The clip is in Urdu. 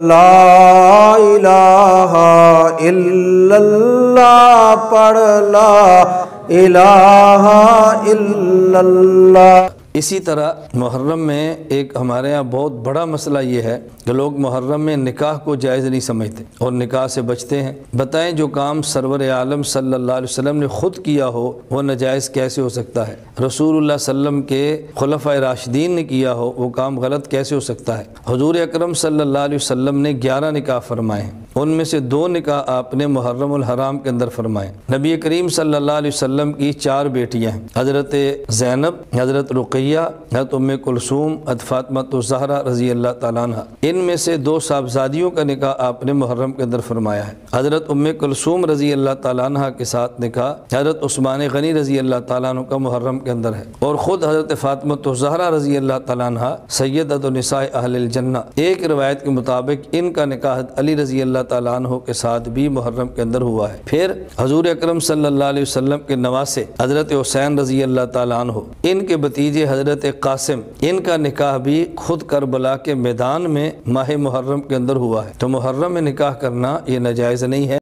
لا الہ الا اللہ پڑھ لا الہ الا اللہ۔ اسی طرح محرم میں ایک ہمارے ہاں بہت بڑا مسئلہ یہ ہے کہ لوگ محرم میں نکاح کو جائز نہیں سمجھتے اور نکاح سے بچتے ہیں۔ بتائیں جو کام سرور عالم صلی اللہ علیہ وسلم نے خود کیا ہو وہ ناجائز کیسے ہو سکتا ہے؟ رسول اللہ صلی اللہ علیہ وسلم کے خلفائے راشدین نے کیا ہو وہ کام غلط کیسے ہو سکتا ہے؟ حضور اکرم صلی اللہ علیہ وسلم نے 11 نکاح فرمائے ہیں، ان میں سے 2 نکاح آپ نے محرم الحرام کے اندر فرمائے۔ نبی کریم صلی اللہ علیہ وسلم کی 4 بیٹیاں ہیں، حضرت زینب، حضرت رقیہ، حضرت ام کلثوم، حضرت فاطمہ الزہرا رضی اللہ تعالیٰ عنہ۔ ان میں سے 2 صاحبزادیوں کا نکاح آپ نے محرم کے اندر فرمایا ہے۔ حضرت ام کلثوم رضی اللہ تعالیٰ عنہ کے ساتھ نکاح حضرت عثمان غنی رضی اللہ تعالیٰ عنہ کا محرم کے اندر ہے، اور خود حضرت فاطمہ الزہرا رضی اللہ تعالیٰ عنہ سیدۃ النساء اہل الجنہ۔ ایک روایت کے مطابق ان کا نکاح حضرت علی رضی اللہ تعالیٰ عنہ کے ساتھ بھی محرم کے اندر ہوا ہے۔ پھر حضور اکرم صلی اللہ علیہ وسلم کے نواسے حضرت حسین رضی اللہ تعالیٰ عنہ، ان کے بھتیجے حضرت قاسم، ان کا نکاح بھی خود کربلا کے میدان میں ماہ محرم کے اندر ہوا ہے۔ تو محرم میں نکاح کرنا یہ ناجائز نہیں ہے۔